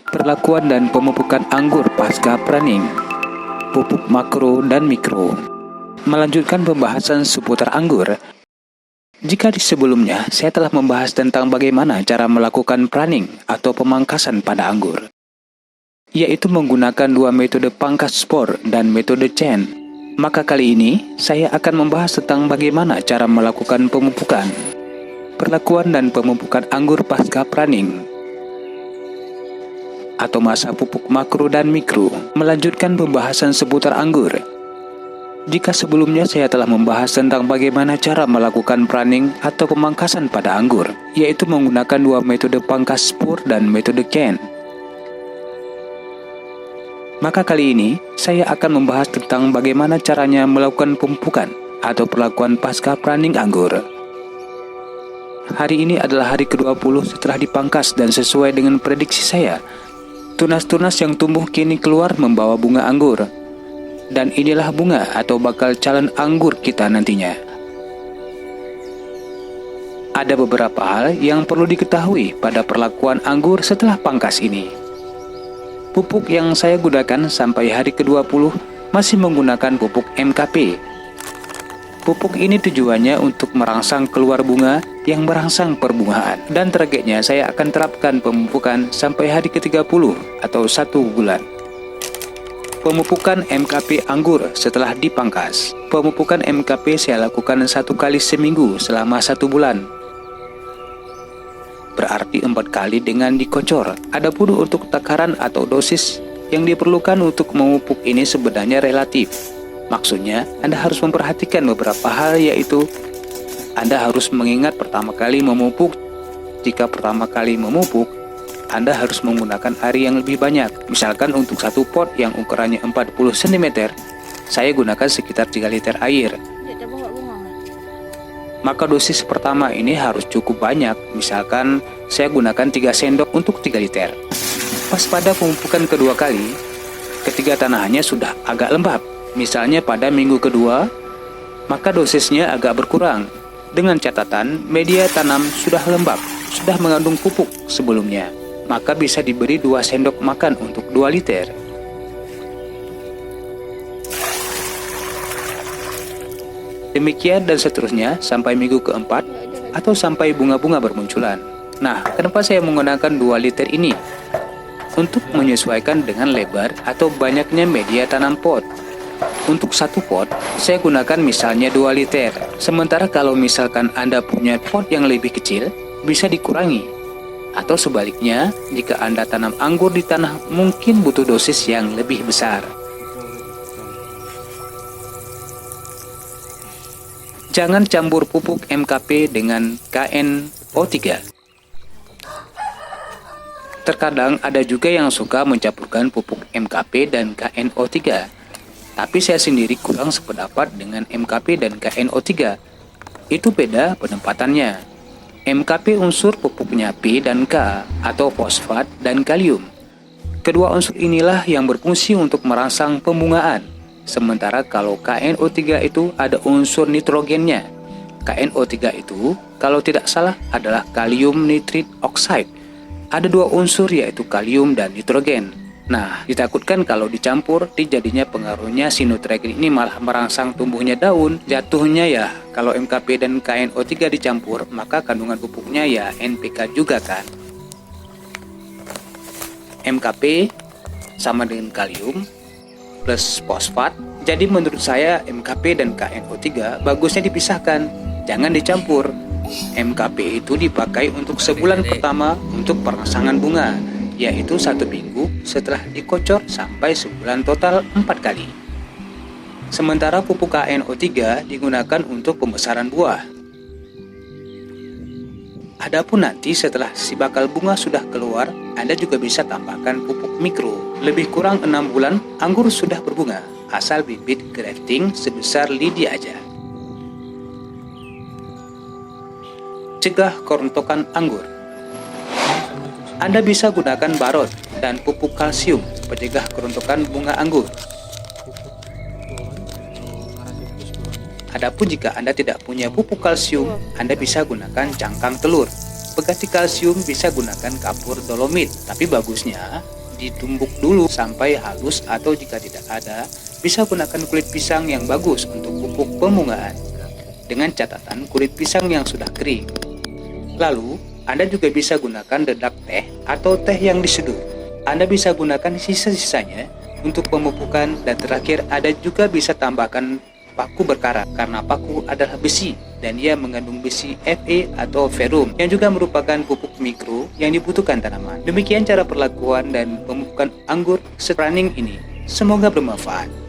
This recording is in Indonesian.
Perlakuan dan pemupukan anggur pasca pruning, pupuk makro dan mikro. Melanjutkan pembahasan seputar anggur. Jika di sebelumnya saya telah membahas tentang bagaimana cara melakukan pruning atau pemangkasan pada anggur, yaitu menggunakan dua metode pangkas spor dan metode chain, maka kali ini saya akan membahas tentang bagaimana cara melakukan pemupukan, perlakuan dan pemupukan anggur pasca pruning atau masa pupuk makro dan mikro. Melanjutkan pembahasan seputar anggur. Jika sebelumnya saya telah membahas tentang bagaimana cara melakukan pruning atau pemangkasan pada anggur, yaitu menggunakan dua metode pangkas spor dan metode chain, maka kali ini saya akan membahas tentang bagaimana caranya melakukan pemupukan atau perlakuan pasca pruning anggur. Hari ini adalah hari ke-20 setelah dipangkas dan sesuai dengan prediksi saya, tunas-tunas yang tumbuh kini keluar membawa bunga anggur. Dan inilah bunga atau bakal calon anggur kita nantinya. Ada beberapa hal yang perlu diketahui pada perlakuan anggur setelah pangkas ini. Pupuk yang saya gunakan sampai hari ke-20 masih menggunakan pupuk MKP. Pupuk ini tujuannya untuk merangsang keluar bunga yang merangsang perbungaan. Dan targetnya saya akan terapkan pemupukan sampai hari ke-30 atau 1 bulan. Pemupukan MKP anggur setelah dipangkas. Pemupukan MKP saya lakukan 1 kali seminggu selama 1 bulan. Berarti 4 kali dengan dikocor. Adapun untuk takaran atau dosis yang diperlukan untuk memupuk ini sebenarnya relatif. Maksudnya, Anda harus memperhatikan beberapa hal, yaitu Anda harus mengingat pertama kali memupuk. Jika pertama kali memupuk, Anda harus menggunakan air yang lebih banyak. Misalkan untuk satu pot yang ukurannya 40 cm, saya gunakan sekitar 3 liter air. Maka dosis pertama ini harus cukup banyak. Misalkan saya gunakan 3 sendok untuk 3 liter. Pas pada pemupukan kedua kali, ketika tanahnya sudah agak lembab, misalnya pada minggu kedua, maka dosisnya agak berkurang. Dengan catatan media tanam sudah lembab, sudah mengandung pupuk sebelumnya, maka bisa diberi 2 sendok makan untuk 2 liter. Demikian dan seterusnya sampai minggu keempat atau sampai bunga-bunga bermunculan. Nah, kenapa saya menggunakan 2 liter ini? Untuk menyesuaikan dengan lebar atau banyaknya media tanam pot. Untuk satu pot, saya gunakan misalnya 2 liter. Sementara kalau misalkan Anda punya pot yang lebih kecil, bisa dikurangi. Atau sebaliknya, jika Anda tanam anggur di tanah, mungkin butuh dosis yang lebih besar. Jangan campur pupuk MKP dengan KNO3. Terkadang ada juga yang suka mencampurkan pupuk MKP dan KNO3. Tapi saya sendiri kurang sependapat dengan MKP dan KNO3. Itu beda penempatannya. MKP unsur pupuknya P dan K atau fosfat dan kalium. Kedua unsur inilah yang berfungsi untuk merangsang pembungaan. Sementara kalau KNO3 itu ada unsur nitrogennya. KNO3 itu kalau tidak salah adalah kalium nitrit oxide. Ada 2 unsur yaitu kalium dan nitrogen. Nah, ditakutkan kalau dicampur, jadinya pengaruhnya si nitrogen ini malah merangsang tumbuhnya daun. Jatuhnya ya, kalau MKP dan KNO3 dicampur, maka kandungan pupuknya ya NPK juga kan. MKP sama dengan kalium plus fosfat. Jadi menurut saya MKP dan KNO3 bagusnya dipisahkan, jangan dicampur. MKP itu dipakai untuk sebulan pertama untuk perangsangan bunga, yaitu 1 minggu setelah dikocor sampai sebulan total 4 kali. Sementara pupuk KNO3 digunakan untuk pembesaran buah. Adapun nanti setelah si bakal bunga sudah keluar, Anda juga bisa tambahkan pupuk mikro. Lebih kurang 6 bulan anggur sudah berbunga, asal bibit grafting sebesar lidi aja. Cegah kerontokan anggur. Anda bisa gunakan barot dan pupuk kalsium pencegah kerontokan bunga anggur. Adapun jika Anda tidak punya pupuk kalsium, Anda bisa gunakan cangkang telur. Pengganti kalsium bisa gunakan kapur dolomit, tapi bagusnya ditumbuk dulu sampai halus, atau jika tidak ada, bisa gunakan kulit pisang yang bagus untuk pupuk pembungaan, dengan catatan kulit pisang yang sudah kering. Lalu, Anda juga bisa gunakan dedak teh atau teh yang diseduh. Anda bisa gunakan sisa-sisanya untuk pemupukan, dan terakhir Anda juga bisa tambahkan paku berkarat, karena paku adalah besi dan ia mengandung besi Fe atau ferrum yang juga merupakan pupuk mikro yang dibutuhkan tanaman. Demikian cara perlakuan dan pemupukan anggur setraning ini. Semoga bermanfaat.